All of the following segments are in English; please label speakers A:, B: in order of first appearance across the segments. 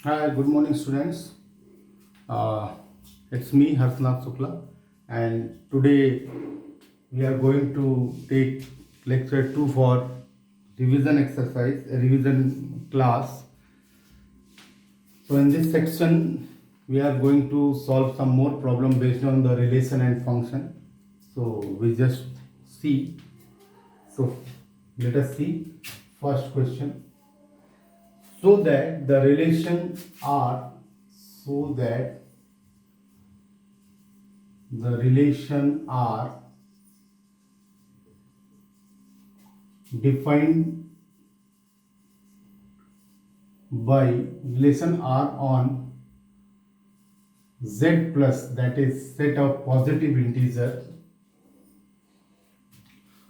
A: Hi, good morning, students. Uh, it's me, Harsnath Sukla, and today we are going to take lecture 2 for revision exercise, a revision class. So, in this section, we are going to solve some more problem based on the relation and function. So, we just see. So, let us see. First question. So that the relation R, so that the relation R defined by relation R on Z plus, that is set of positive integer,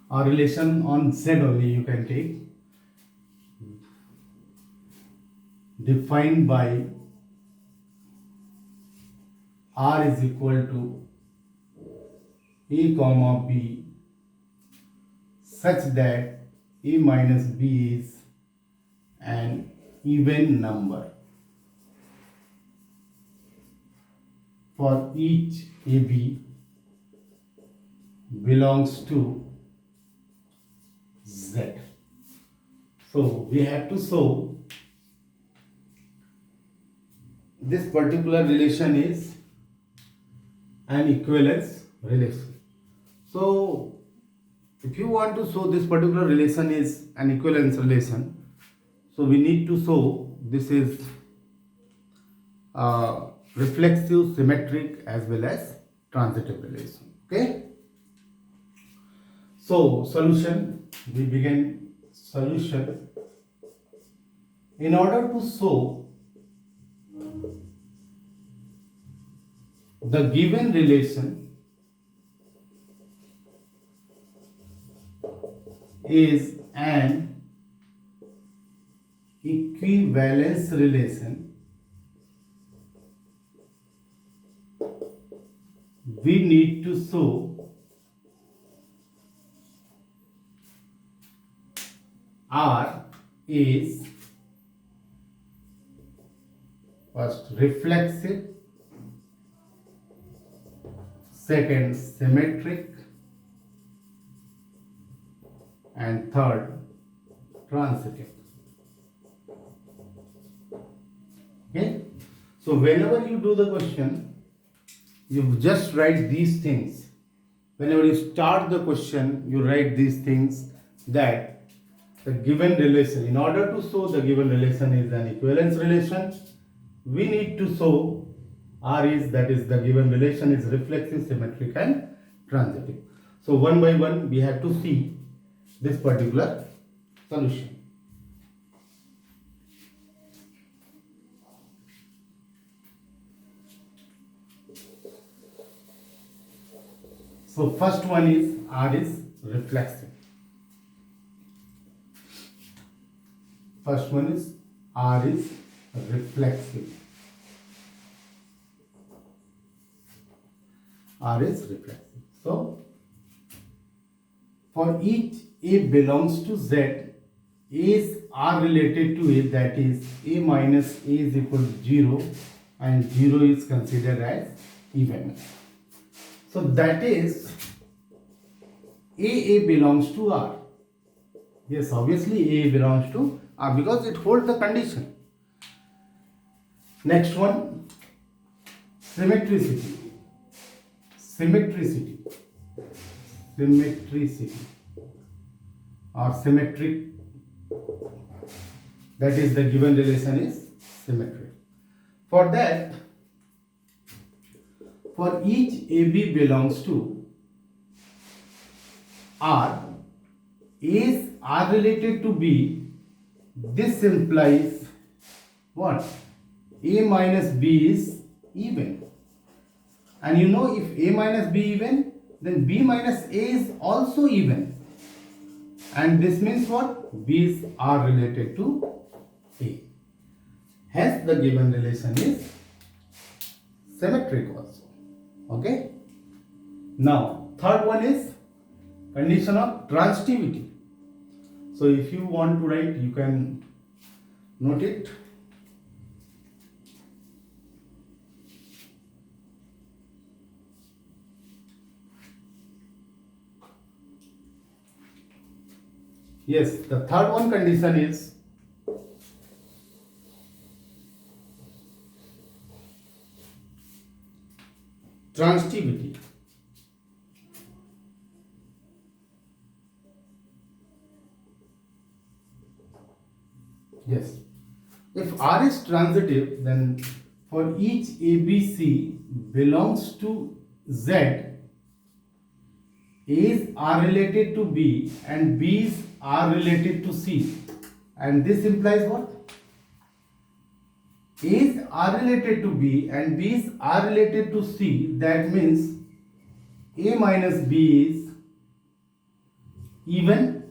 A: or relation on Z only you can take, defined by R is equal to A comma B such that A minus B is an even number for each AB belongs to Z. So we have to show this particular relation is an equivalence relation. So if you want to show this particular relation is an equivalence relation, so we need to show this is reflexive, symmetric as well as transitive relation. Okay. So solution, we begin solution. In order to show the given relation is an equivalence relation, we need to show R is first reflexive, second symmetric, and third transitive. Okay, so whenever you do the question, you just write these things. Whenever you start the question, you write these things, that the given relation, in order to show the given relation is an equivalence relation, we need to show R is, that is the given relation is reflexive, symmetric and transitive. So one by one we have to see this particular solution. So first one is R is reflexive. First one is R is reflexive. R is reflexive. So for each A belongs to Z, A's are related to A, that is A minus A is equal to 0 and 0 is considered as even. So that is A belongs to R. Yes, obviously A belongs to R because it holds the condition. Next one, symmetricity. Symmetricity. Symmetricity or symmetric, that is the given relation is symmetric. For that, for each AB belongs to R, A's are related to B, this implies what? A minus B is even. And you know, if A minus B even, then B minus A is also even. And this means what? B's are related to A. Hence the given relation is symmetric also. Okay. Now third one is condition of transitivity. So if you want to write, you can note it. Yes, the third one condition is transitivity. Yes. If R is transitive, then for each ABC belongs to Z, A's are related to B and B's are related to C. And this implies what? A's are related to B and B's are related to C. That means A minus B is even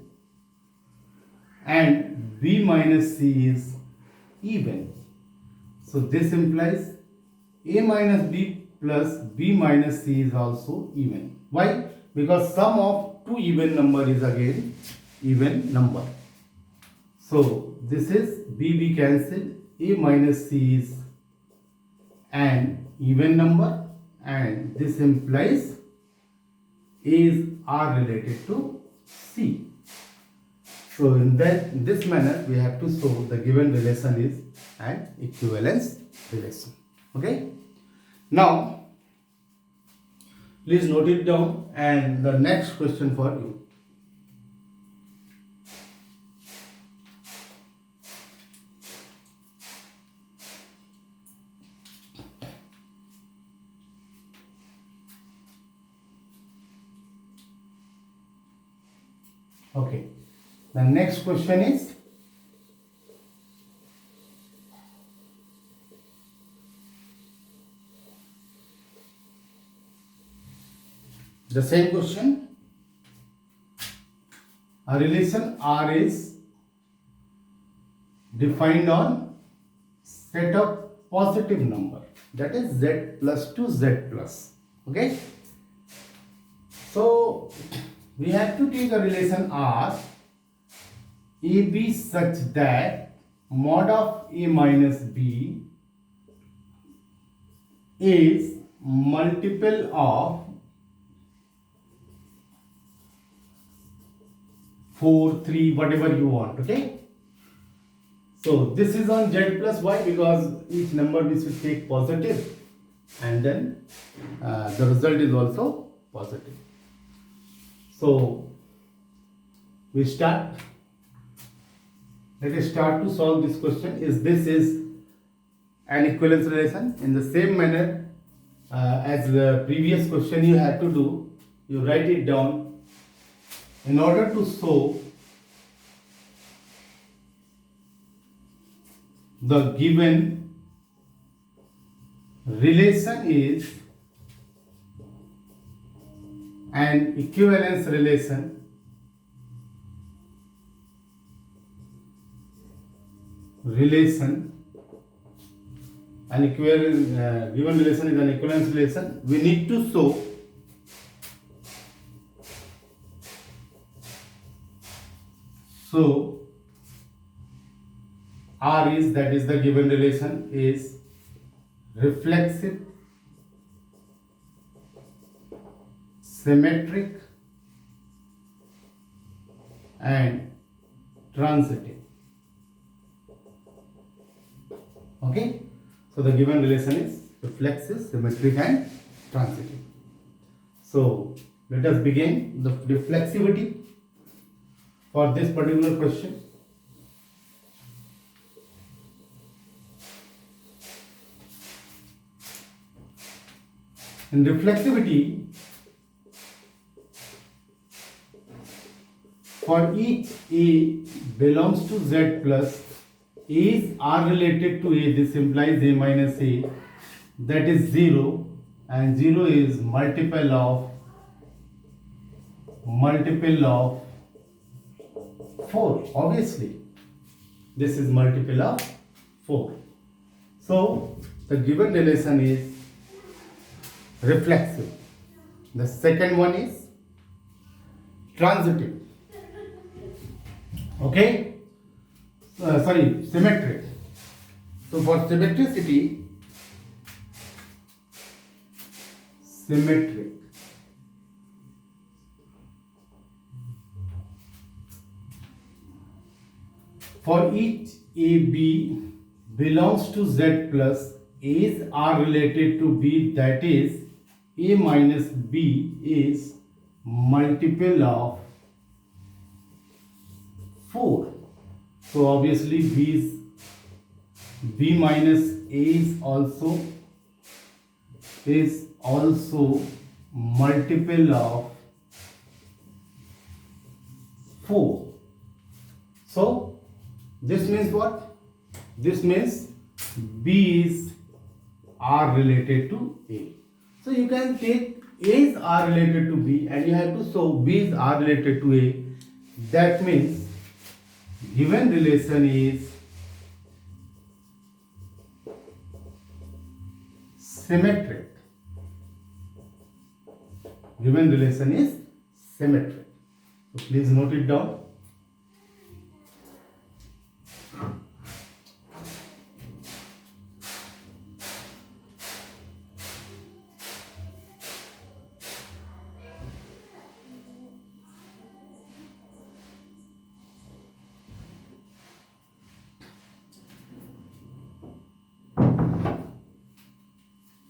A: and B minus C is even. So this implies A minus B plus B minus C is also even. Why? Because sum of two even number is again even number. So this is B cancel. A minus C is an even number and this implies A's are related to C. So in this manner we have to show the given relation is an equivalence relation. Okay. Now please note it down and the next question for you. Okay. The next question is the same question. A relation R is defined on set of positive number, that is Z plus to Z plus. Okay. So we have to take a relation R AB such that mod of A minus B is multiple of 4, 3, whatever you want. Okay. So this is on Z plus. Why? Because each number we should take positive and then the result is also positive. So we start. Let us start to solve this question. This is an equivalence relation. In the same manner as the previous question you had to do, you write it down. In order to show the given relation is an equivalence relation, an equivalent given relation is an equivalence relation. We need to show R is, that is the given relation, is reflexive, symmetric and transitive. Okay. So the given relation is reflexive, symmetric and transitive. So let us begin the reflexivity for this particular question. In reflexivity, for each A belongs to Z plus, A's are related to A, this implies A minus A, that is 0, and 0 is multiple of 4. Obviously, this is multiple of 4. So the given relation is reflexive. The second one is transitive. Okay. Symmetric. So for symmetricity, symmetric. for each AB belongs to Z plus A's are related to B, that is A minus B is multiple of 4. So obviously B minus A is also multiple of 4. So this means what? This means B's are related to A. So you can take A's are related to B and you have to show B's are related to A. That means given relation is symmetric. Given relation is symmetric. So please note it down.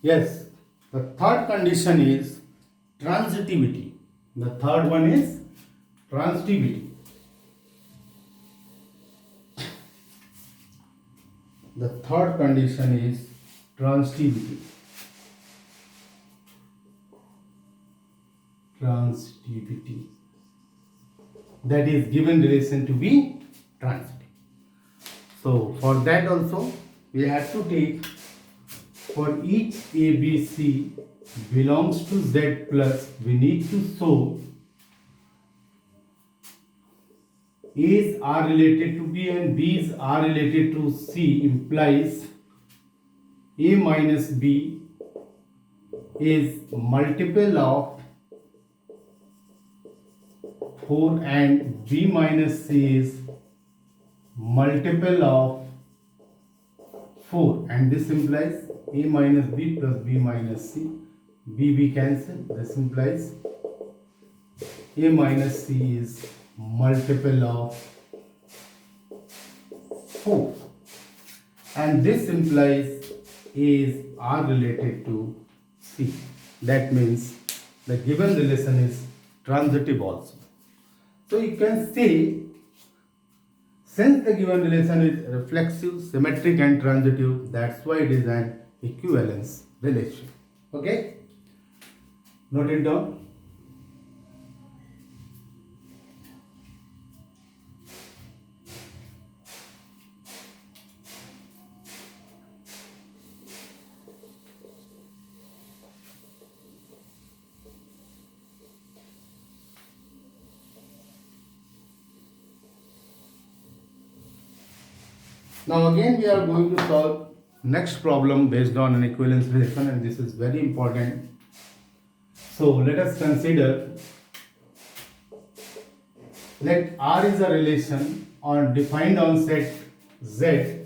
A: Yes, the third condition is transitivity. The third one is transitivity. The third condition is transitivity. Transitivity. That is given relation to be transitive. So for that also we have to take for each ABC belongs to Z plus, we need to show A's are related to B and B's are related to C, implies A minus B is multiple of 4 and B minus C is multiple of 4, and this implies A minus B plus B minus C. B cancel. This implies A minus C is multiple of 4. And this implies A's are related to C. That means the given relation is transitive also. So you can say, since the given relation is reflexive, symmetric and transitive, that's why it is an equivalence relation. Okay? Note it down. Now again we are going to solve next problem based on an equivalence relation, and this is very important. So let us consider, let R is a relation defined on set Z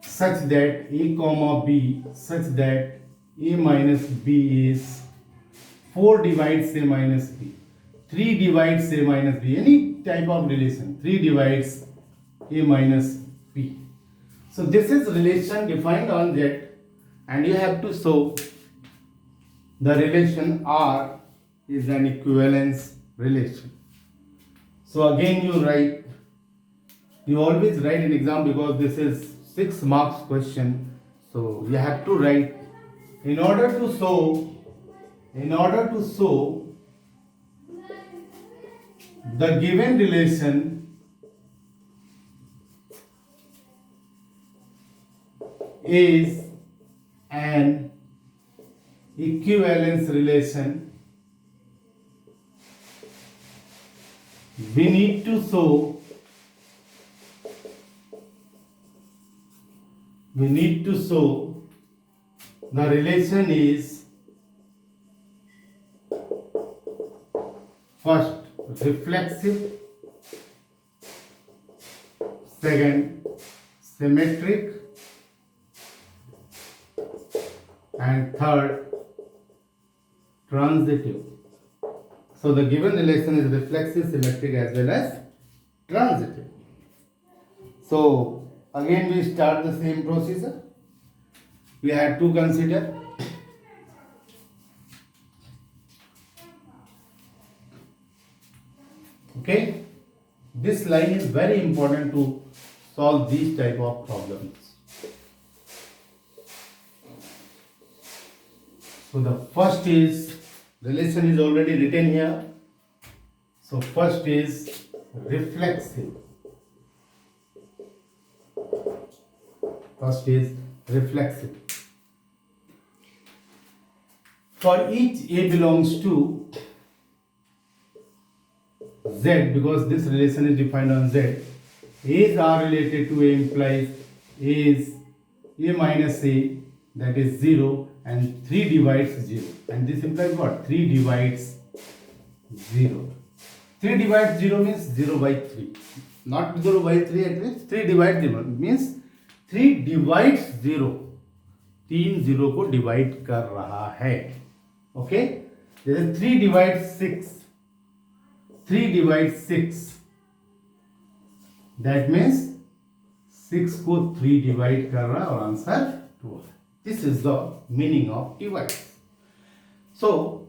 A: such that A comma B such that A minus B is 4 divides A minus B, 3 divides A minus B, any type of relation, 3 divides A minus B. So this is relation defined on Z, and you have to show the relation R is an equivalence relation. So again you always write in exam, because this is 6 marks question. So you have to write, in order to show the given relation is an equivalence relation, we need to show the relation is first reflexive, second symmetric, and third transitive. So the given relation is reflexive, symmetric as well as transitive. So again we start the same procedure. We have to consider. Okay, this line is very important to solve these type of problems. So the first is relation is already written here. So first is reflexive. First is reflexive. For each A belongs to Z, because this relation is defined on Z, A's are related to A implies A is A minus A, that is 0, and 3 divides 0. And this implies what? 3 divides 0. 3 divides 0 means 0 by 3. Not 0 by 3 at least, 3 divides 0 means 3 divides 0. 3 0 को divide कर रहा है. Okay, जैसे 3 divides 6. 3 divides 6. That means 6 को 3 divide कर रहा है और आंसर 2 है. This is the meaning of divide. So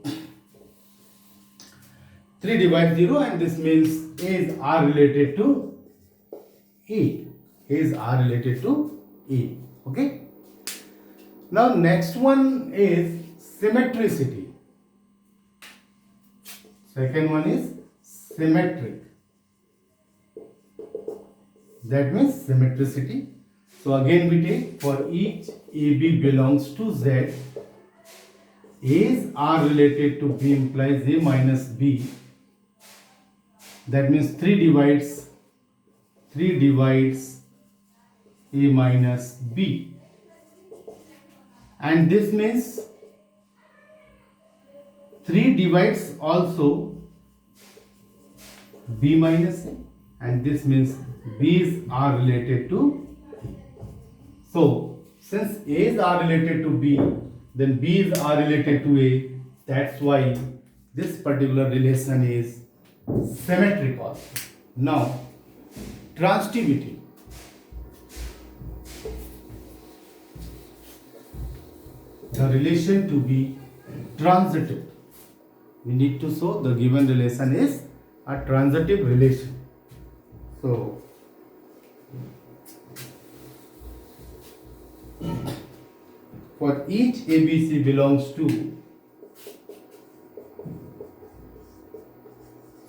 A: 3 divides 0 and this means A's are related to A. A's are related to A. Okay. Now next one is symmetricity. Second one is symmetric. That means symmetricity. So again we take for each AB belongs to Z, A's are related to B implies A minus B. That means 3 divides A minus B. And this means 3 divides also B minus A. And this means B's are related to A. So, since A's are related to B, then B's are related to A. That's why this particular relation is symmetric also. Now, transitivity. The relation to be transitive. We need to show the given relation is a transitive relation. So, for each ABC belongs to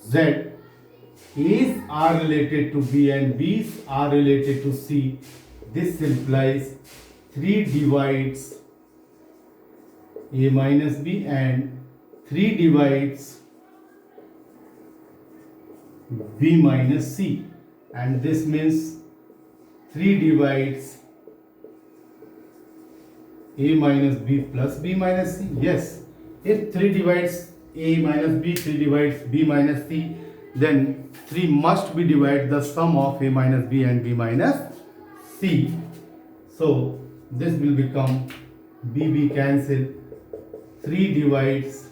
A: Z, A's are related to B and B's are related to C. This implies 3 divides A minus B and 3 divides B minus C. And this means 3 divides A minus B plus B minus C. Yes, if 3 divides A minus B, 3 divides B minus C, then 3 must be divided the sum of A minus B and B minus C. So this will become B cancel. 3 divides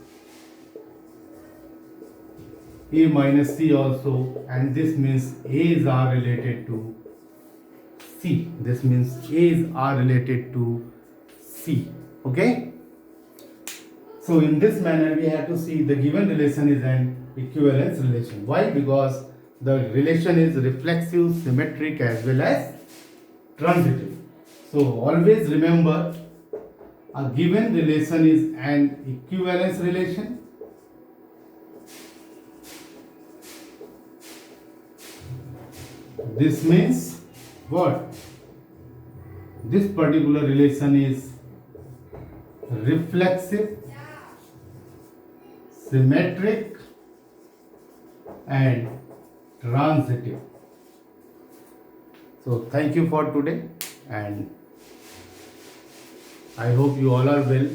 A: A minus C also, and this means A's are related to C. This means A's are related to C. Okay. So in this manner we have to see the given relation is an equivalence relation. Why? Because the relation is reflexive, symmetric as well as transitive. So always remember, a given relation is an equivalence relation. This means what? This particular relation is reflexive, symmetric and transitive. So thank you for today, and I hope you all are well,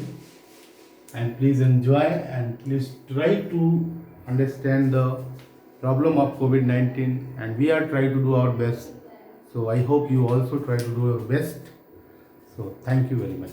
A: and please enjoy and please try to understand the problem of COVID-19, and we are trying to do our best. So I hope you also try to do your best. So thank you very much.